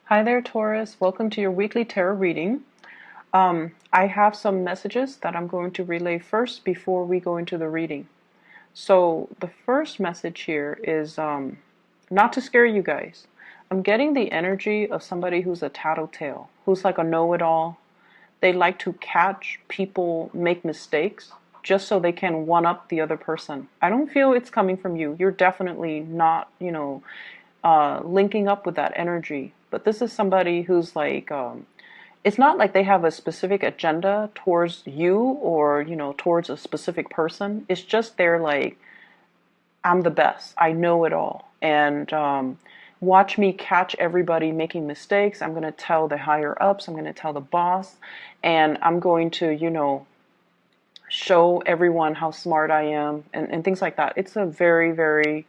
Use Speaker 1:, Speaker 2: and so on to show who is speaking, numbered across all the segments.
Speaker 1: Hi there, Taurus. Welcome to your weekly tarot reading. I have some messages that I'm going to relay first before we go into the reading. So, the first message here is not to scare you guys. I'm getting the energy of somebody who's a tattletale, who's like a know it all. They like to catch people make mistakes just so they can one up the other person. I don't feel it's coming from you. You're definitely not, linking up with that energy. But this is somebody who's like, it's not like they have a specific agenda towards you or, towards a specific person. It's just they're like, I'm the best. I know it all. And watch me catch everybody making mistakes. I'm going to tell the higher ups. I'm going to tell the boss. And I'm going to, show everyone how smart I am and things like that. It's a very, very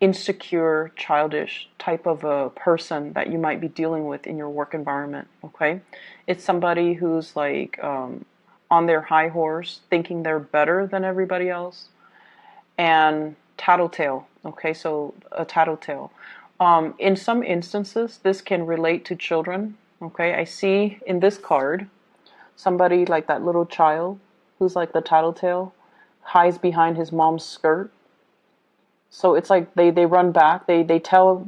Speaker 1: insecure, childish type of a person that you might be dealing with in your work environment, okay? It's somebody who's like on their high horse, thinking they're better than everybody else, and tattletale, okay? So a tattletale. In some instances, this can relate to children, okay? I see in this card somebody like that little child who's like the tattletale, hides behind his mom's skirt. So it's like they run back, they tell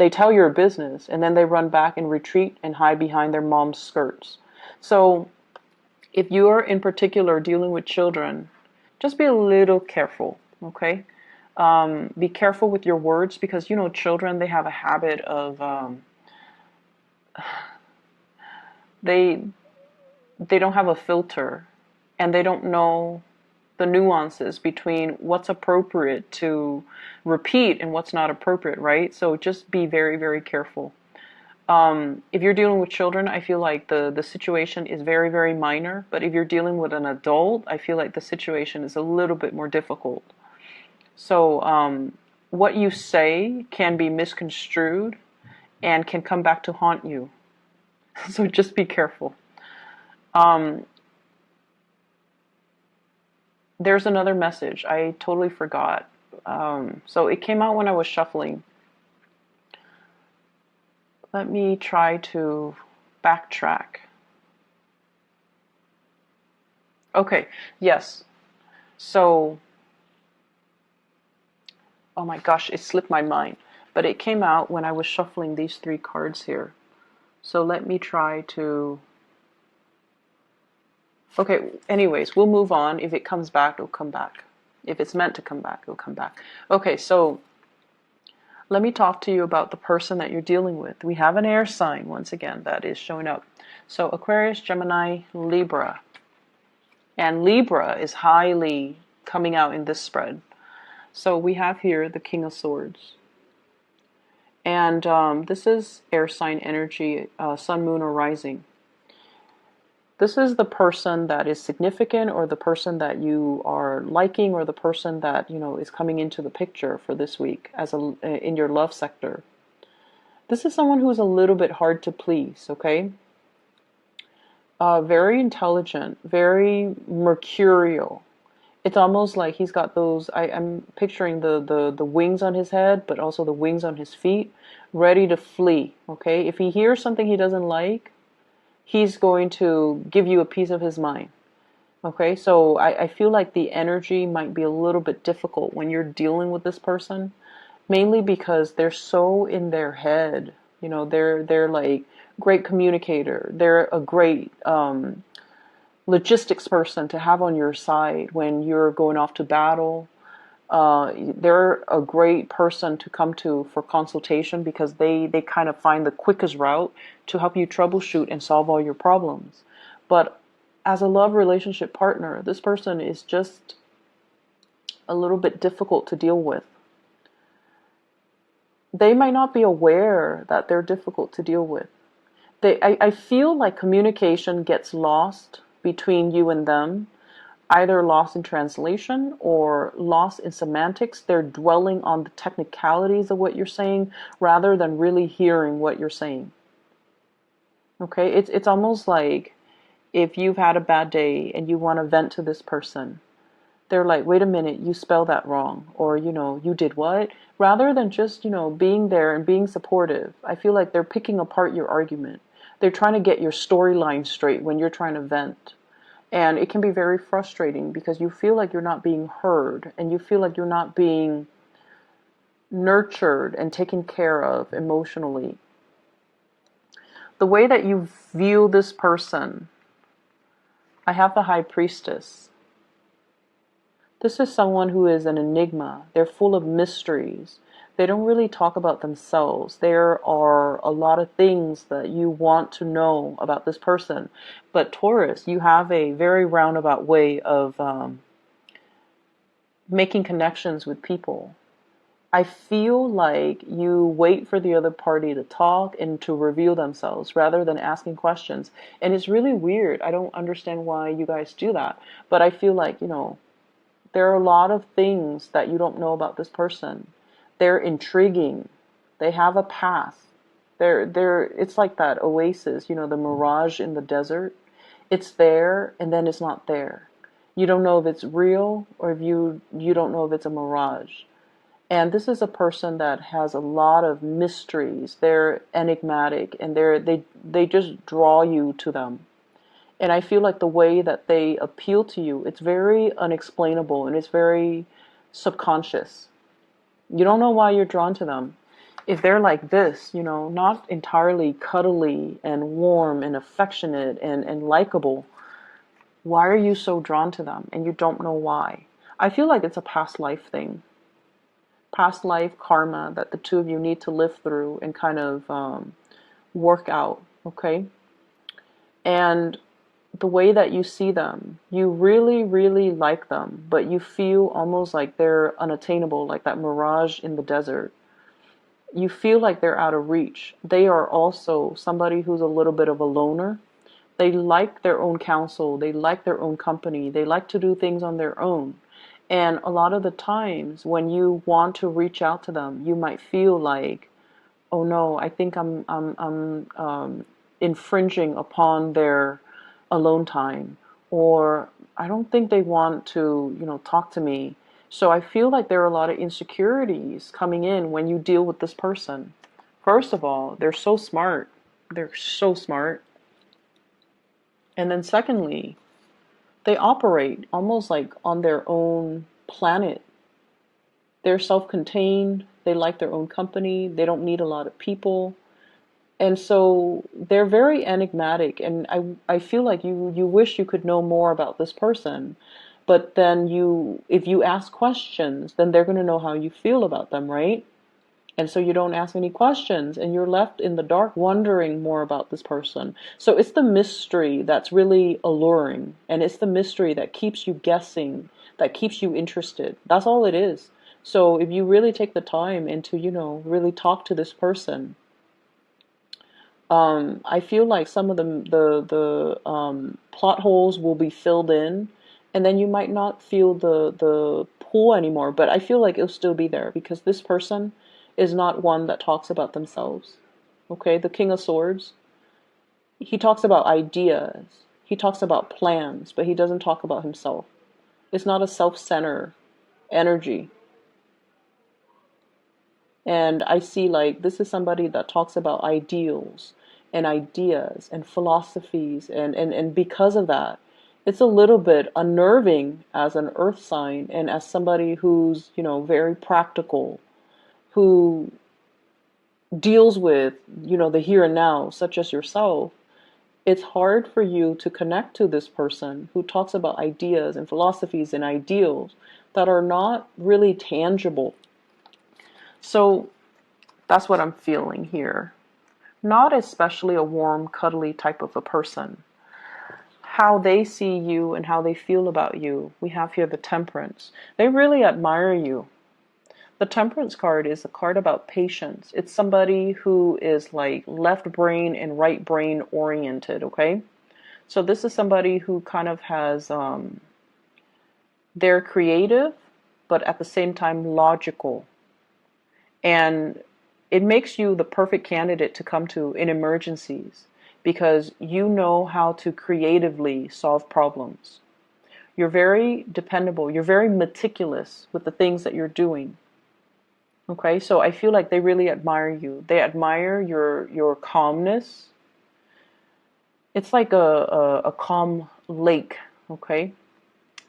Speaker 1: your business, and then they run back and retreat and hide behind their mom's skirts. So if you're in particular dealing with children, just be a little careful, okay? Be careful with your words because children, they have a habit of they they don't have a filter, and they don't know the nuances between what's appropriate to repeat and what's not appropriate, right? So just be very, very careful. If you're dealing with children, I feel like the situation is very, very minor. But if you're dealing with an adult, I feel like the situation is a little bit more difficult. So what you say can be misconstrued and can come back to haunt you. So just be careful. Um, there's another message. I totally forgot. So it came out when I was shuffling. Let me try to backtrack. Okay, yes. So, oh my gosh, it slipped my mind. But it came out when I was shuffling these three cards here. So let me try to... Okay, anyways, we'll move on. If it comes back, it'll come back. If it's meant to come back, it'll come back. Okay, so let me talk to you about the person that you're dealing with. We have an air sign, once again, that is showing up. So Aquarius, Gemini, Libra. And Libra is highly coming out in this spread. So we have here the King of Swords. And this is air sign energy, sun, moon, or rising. This is the person that is significant, or the person that you are liking, or the person that is coming into the picture for this week as in your love sector. This is someone who's a little bit hard to please, okay? Very intelligent, very mercurial. It's almost like he's got those, I'm picturing the wings on his head, but also the wings on his feet, ready to flee, okay? If he hears something he doesn't like, he's going to give you a piece of his mind. Okay, so I feel like the energy might be a little bit difficult when you're dealing with this person, mainly because they're so in their head. They're like great communicator. They're a great logistics person to have on your side when you're going off to battle. They're a great person to come to for consultation because they kind of find the quickest route to help you troubleshoot and solve all your problems. But as a love relationship partner, this person is just a little bit difficult to deal with. They might not be aware that they're difficult to deal with. I feel like communication gets lost between you and them, either lost in translation or lost in semantics. They're dwelling on the technicalities of what you're saying rather than really hearing what you're saying. Okay, it's almost like if you've had a bad day and you want to vent to this person, They're like, wait a minute, you spelled that wrong, or, you did what? Rather than just, being there and being supportive, I feel like they're picking apart your argument. They're trying to get your storyline straight when you're trying to vent. And it can be very frustrating because you feel like you're not being heard and you feel like you're not being nurtured and taken care of emotionally. The way that you view this person, I have the High Priestess. This is someone who is an enigma. They're full of mysteries. They don't really talk about themselves. There are a lot of things that you want to know about this person. But Taurus, you have a very roundabout way of making connections with people. I feel like you wait for the other party to talk and to reveal themselves rather than asking questions. And it's really weird. I don't understand why you guys do that. But I feel like, there are a lot of things that you don't know about this person. They're intriguing. They have a path. It's like that oasis, the mirage in the desert. It's there and then it's not there. You don't know if it's real or if you don't know if it's a mirage. And this is a person that has a lot of mysteries. They're enigmatic and they just draw you to them. And I feel like the way that they appeal to you, it's very unexplainable and it's very subconscious. You don't know why you're drawn to them. If they're like this, not entirely cuddly and warm and affectionate and likable, why are you so drawn to them? And you don't know why. I feel like it's a past life thing. Past life karma that the two of you need to live through and kind of work out, okay? And the way that you see them, you really, really like them, but you feel almost like they're unattainable, like that mirage in the desert. You feel like they're out of reach. They are also somebody who's a little bit of a loner. They like their own counsel. They like their own company. They like to do things on their own. And a lot of the times when you want to reach out to them, you might feel like, oh no, I think I'm infringing upon their alone time, or I don't think they want to, talk to me. So I feel like there are a lot of insecurities coming in when you deal with this person. First of all, they're so smart. They're so smart. And then secondly, they operate almost like on their own planet. They're self-contained. They like their own company. They don't need a lot of people. And so they're very enigmatic, and I feel like you wish you could know more about this person, but then if you ask questions, then they're going to know how you feel about them, right? And so you don't ask any questions, and you're left in the dark wondering more about this person. So it's the mystery that's really alluring, and it's the mystery that keeps you guessing, that keeps you interested. That's all it is. So if you really take the time and to, really talk to this person, I feel like some of the plot holes will be filled in, and then you might not feel the pull anymore. But I feel like it'll still be there because this person is not one that talks about themselves. Okay, the King of Swords, he talks about ideas, he talks about plans, but he doesn't talk about himself. It's not a self-centered energy. And I see like this is somebody that talks about ideals and ideas and philosophies. And because of that, it's a little bit unnerving as an earth sign and as somebody who's, very practical, who deals with, the here and now, such as yourself. It's hard for you to connect to this person who talks about ideas and philosophies and ideals that are not really tangible. So that's what I'm feeling here. Not especially a warm, cuddly type of a person. How they see you and how they feel about you. We have here the Temperance. They really admire you. The Temperance card is a card about patience. It's somebody who is like left brain and right brain oriented, okay? So this is somebody who kind of has, they're creative, but at the same time logical. And it makes you the perfect candidate to come to in emergencies because you know how to creatively solve problems. You're very dependable. You're very meticulous with the things that you're doing. Okay, so I feel like they really admire you. They admire your calmness. It's like a calm lake, okay?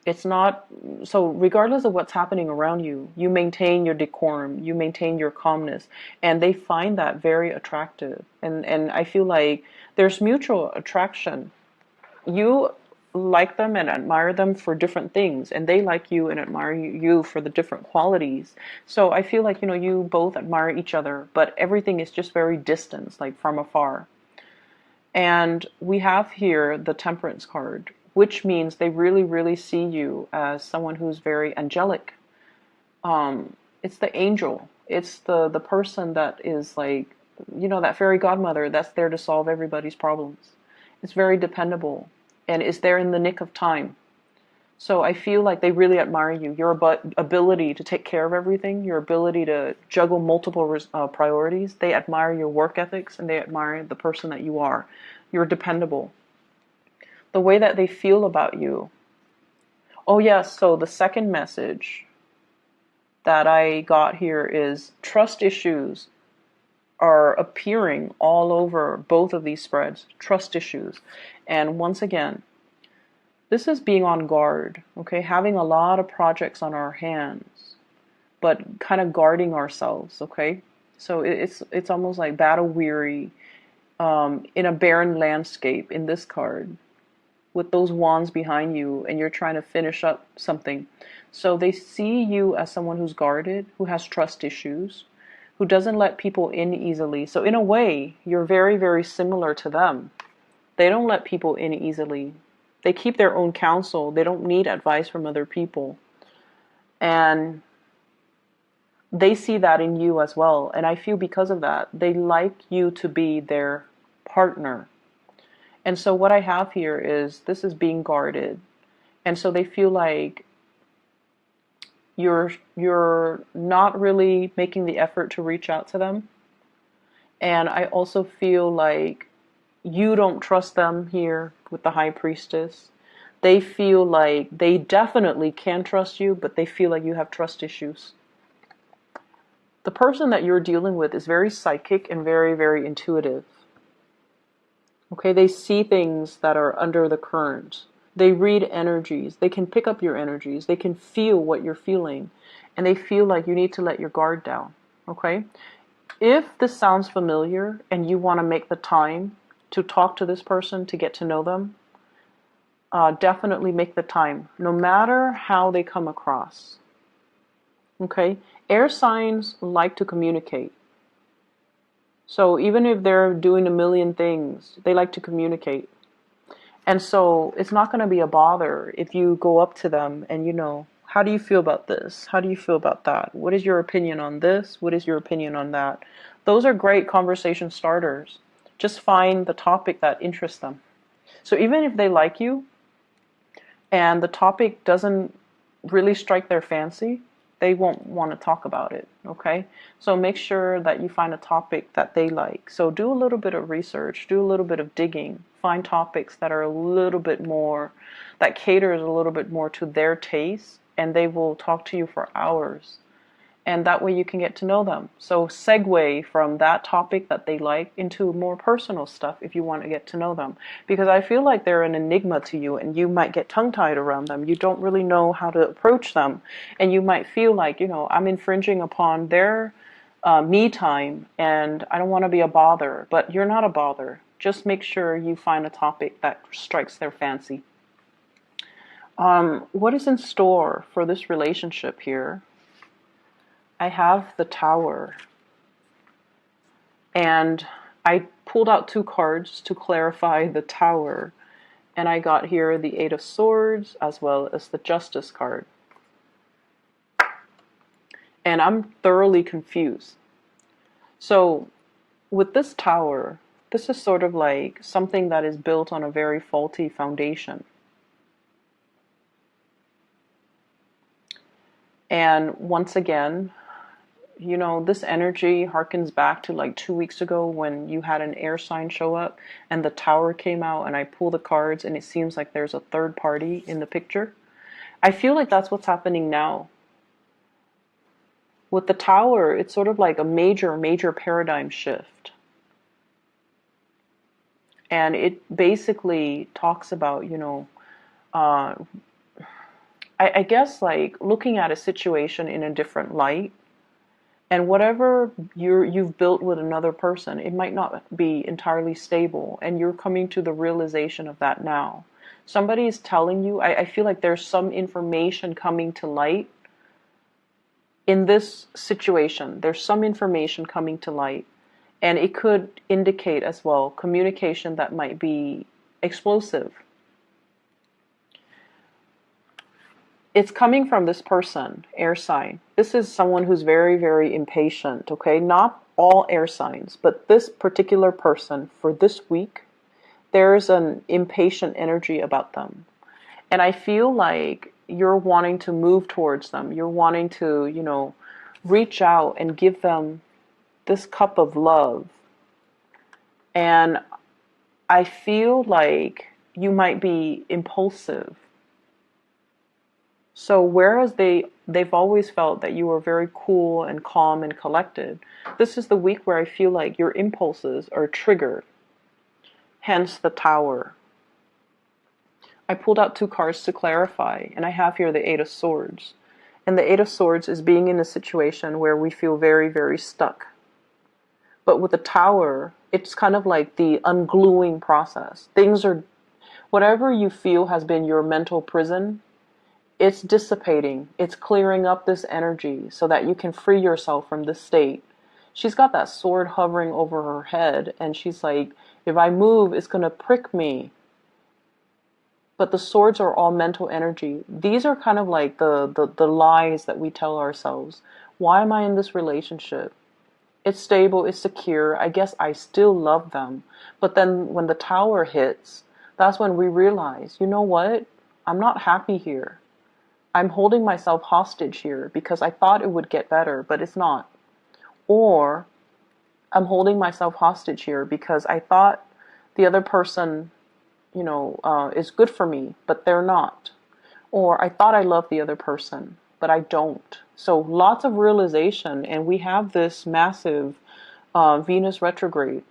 Speaker 1: It's not, so regardless of what's happening around you, you maintain your decorum, you maintain your calmness, and they find that very attractive. And I feel like there's mutual attraction. You like them and admire them for different things, and they like you and admire you for the different qualities. So I feel like, you both admire each other, but everything is just very distant, like from afar. And we have here the Temperance card, which means they really, really see you as someone who's very angelic. It's the angel. It's the person that is like, that fairy godmother that's there to solve everybody's problems. It's very dependable and is there in the nick of time. So I feel like they really admire you. Your ability to take care of everything, your ability to juggle multiple priorities. They admire your work ethics and they admire the person that you are. You're dependable. The way that they feel about you. Oh yes, so the second message that I got here is trust issues are appearing all over both of these spreads. Trust issues. And once again, this is being on guard, okay? Having a lot of projects on our hands, but kind of guarding ourselves, okay? So it's almost like battle weary in a barren landscape in this card with those wands behind you and you're trying to finish up something. So they see you as someone who's guarded, who has trust issues, who doesn't let people in easily. So in a way, you're very, very similar to them. They don't let people in easily. They keep their own counsel. They don't need advice from other people. And they see that in you as well. And I feel because of that, they like you to be their partner. And so what I have here is this is being guarded. And so they feel like you're not really making the effort to reach out to them. And I also feel like you don't trust them here with the High Priestess. They feel like they definitely can trust you, but they feel like you have trust issues. The person that you're dealing with is very psychic and very, very intuitive. Okay, they see things that are under the current. They read energies. They can pick up your energies. They can feel what you're feeling. And they feel like you need to let your guard down. Okay? If this sounds familiar and you want to make the time to talk to this person, to get to know them, definitely make the time, no matter how they come across. Okay? Air signs like to communicate. So even if they're doing a million things, they like to communicate. And so it's not going to be a bother if you go up to them and, how do you feel about this? How do you feel about that? What is your opinion on this? What is your opinion on that? Those are great conversation starters. Just find the topic that interests them. So even if they like you and the topic doesn't really strike their fancy, they won't want to talk about it, okay? So make sure that you find a topic that they like. So do a little bit of research, do a little bit of digging, find topics that are a little bit more, that caters a little bit more to their taste, and they will talk to you for hours. And that way you can get to know them. So segue from that topic that they like into more personal stuff if you want to get to know them. Because I feel like they're an enigma to you and you might get tongue-tied around them. You don't really know how to approach them. And you might feel like, I'm infringing upon their me time and I don't want to be a bother. But you're not a bother. Just make sure you find a topic that strikes their fancy. What is in store for this relationship here? I have the Tower, and I pulled out 2 cards to clarify the Tower, and I got here the 8 of Swords as well as the Justice card. And I'm thoroughly confused. So with this Tower, this is sort of like something that is built on a very faulty foundation. And once again, this energy harkens back to like 2 weeks ago when you had an air sign show up and the Tower came out and I pull the cards and it seems like there's a third party in the picture. I feel like that's what's happening now. With the Tower, it's sort of like a major, major paradigm shift. And it basically talks about, uh, I guess like looking at a situation in a different light. And whatever you've built with another person, it might not be entirely stable. And you're coming to the realization of that now. Somebody is telling you, I feel like there's some information coming to light in this situation. There's some information coming to light. And it could indicate as well communication that might be explosive. It's coming from this person, air sign. This is someone who's very, very impatient, okay? Not all air signs, but this particular person for this week, there's an impatient energy about them. And I feel like you're wanting to move towards them. You're wanting to, reach out and give them this cup of love. And I feel like you might be impulsive. So whereas they've always felt that you were very cool and calm and collected, this is the week where I feel like your impulses are triggered. Hence the Tower. I pulled out 2 cards to clarify, and I have here the Eight of Swords. And the Eight of Swords is being in a situation where we feel very, very stuck. But with the Tower, it's kind of like the ungluing process. Whatever you feel has been your mental prison, it's dissipating. It's clearing up this energy so that you can free yourself from this state. She's got that sword hovering over her head, and she's like, if I move, it's going to prick me. But the swords are all mental energy. These are kind of like the lies that we tell ourselves. Why am I in this relationship? It's stable, it's secure. I guess I still love them. But then when the Tower hits, that's when we realize, you know what? I'm not happy here. I'm holding myself hostage here because I thought it would get better, but it's not. Or I'm holding myself hostage here because I thought the other person, is good for me, but they're not. Or I thought I loved the other person, but I don't. So lots of realization, and we have this massive Venus retrograde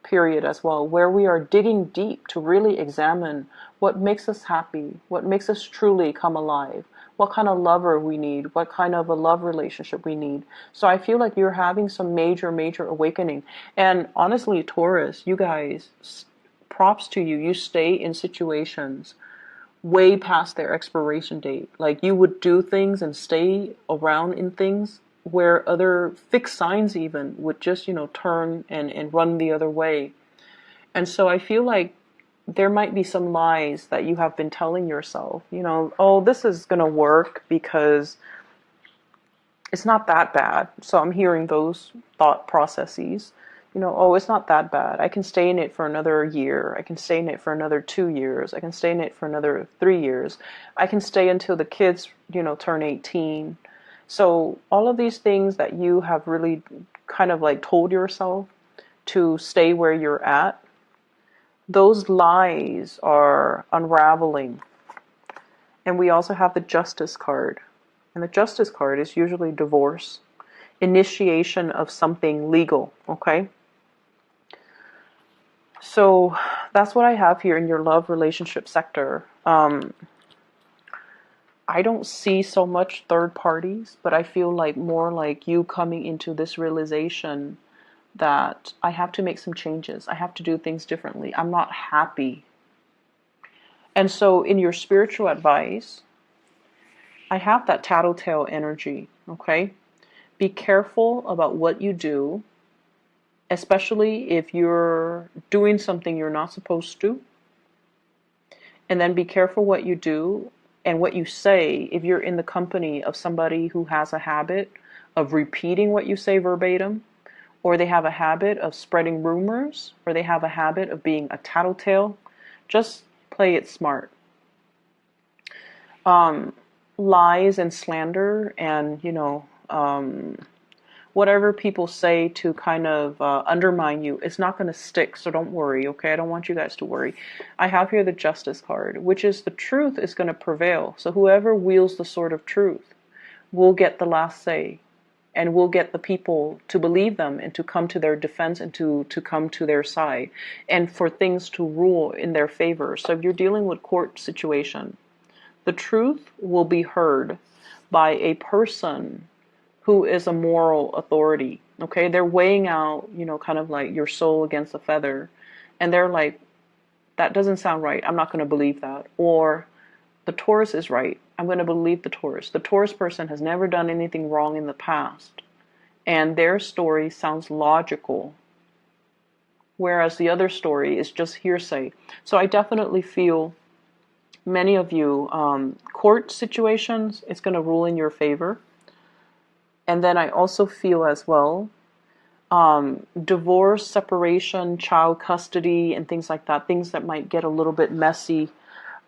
Speaker 1: period as well, where we are digging deep to really examine what makes us happy, what makes us truly come alive, what kind of lover we need, what kind of a love relationship we need. So I feel like you're having some major, major awakening. And honestly, Taurus, you guys, props to you. You stay in situations way past their expiration date. Like you would do things and stay around in things where other fixed signs even would just, turn and run the other way. And so I feel like there might be some lies that you have been telling yourself, oh, this is going to work because it's not that bad. So I'm hearing those thought processes, oh, it's not that bad. I can stay in it for another year. I can stay in it for another 2 years. I can stay in it for another 3 years. I can stay until the kids, turn 18. So all of these things that you have really kind of like told yourself to stay where you're at, those lies are unraveling. And we also have the Justice card. And the Justice card is usually divorce, initiation of something legal, okay? So that's what I have here in your love relationship sector. I don't see so much third parties, but I feel like more like you coming into this realization that I have to make some changes. I have to do things differently. I'm not happy. And so in your spiritual advice, I have that tattletale energy, okay? Be careful about what you do, especially if you're doing something you're not supposed to. And then be careful what you do and what you say if you're in the company of somebody who has a habit of repeating what you say verbatim, or they have a habit of spreading rumors, or they have a habit of being a tattletale. Just play it smart. Lies and slander and, whatever people say to kind of undermine you, it's not going to stick. So don't worry, okay? I don't want you guys to worry. I have here the Justice card, which is the truth is going to prevail. So whoever wields the sword of truth will get the last say, and will get the people to believe them and to come to their defense and to come to their side, and for things to rule in their favor. So if you're dealing with court situation, the truth will be heard by a person who is a moral authority. Okay, they're weighing out, kind of like your soul against a feather, and they're like, that doesn't sound right. I'm not going to believe that. Or the Taurus is right. I'm going to believe the Taurus. The Taurus person has never done anything wrong in the past, and their story sounds logical, whereas the other story is just hearsay. So I definitely feel many of you, court situations, it's going to rule in your favor. And then I also feel as well, divorce, separation, child custody, and things like that, things that might get a little bit messy.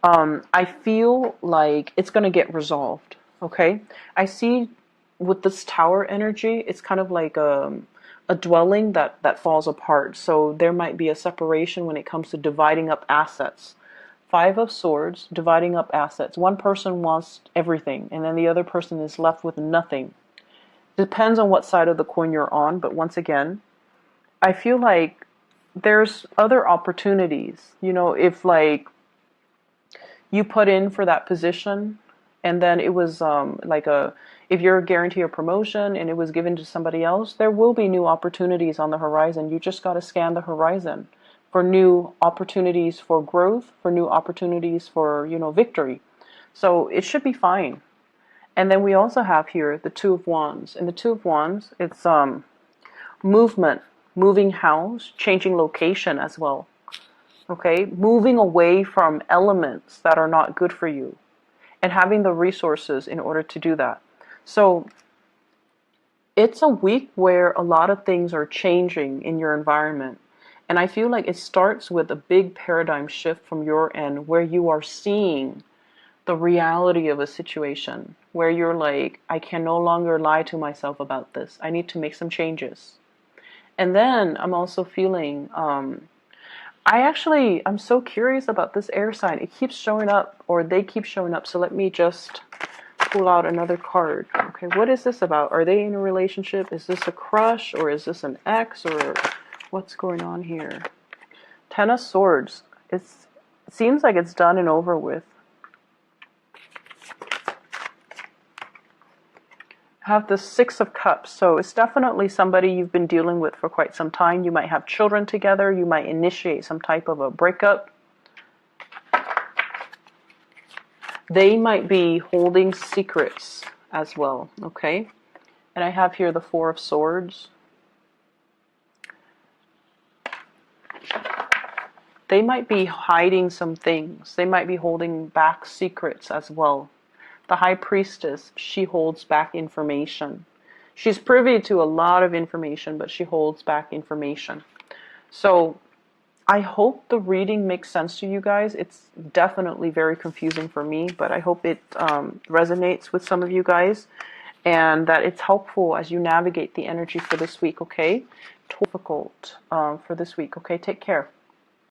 Speaker 1: I feel like it's going to get resolved, okay? I see with this tower energy, it's kind of like a dwelling that falls apart. So there might be a separation when it comes to dividing up assets. Five of Swords, dividing up assets. One person wants everything, and then the other person is left with nothing. Depends on what side of the coin you're on, but once again, I feel like there's other opportunities. If like you put in for that position, and then it was if you're guaranteed a promotion and it was given to somebody else, there will be new opportunities on the horizon. You just got to scan the horizon for new opportunities for growth, for new opportunities for, victory. So it should be fine. And then we also have here the Two of Wands. And the Two of Wands, it's movement, moving house, changing location as well. Okay, moving away from elements that are not good for you, and having the resources in order to do that. So it's a week where a lot of things are changing in your environment. And I feel like it starts with a big paradigm shift from your end, where you are seeing the reality of a situation, where you're like, I can no longer lie to myself about this. I need to make some changes. And then I'm also feeling, I'm so curious about this air sign. It keeps showing up, or they keep showing up. So let me just pull out another card. Okay, what is this about? Are they in a relationship? Is this a crush, or is this an ex, or what's going on here? Ten of Swords. It seems like it's done and over with. Have the Six of Cups. So it's definitely somebody you've been dealing with for quite some time. You might have children together. You might initiate some type of a breakup. They might be holding secrets as well, okay? And I have here the Four of Swords. They might be hiding some things. They might be holding back secrets as well. The High Priestess, she holds back information. She's privy to a lot of information, but she holds back information. So I hope the reading makes sense to you guys. It's definitely very confusing for me, but I hope it resonates with some of you guys, and that it's helpful as you navigate the energy for this week, okay? Difficult for this week, okay? Take care.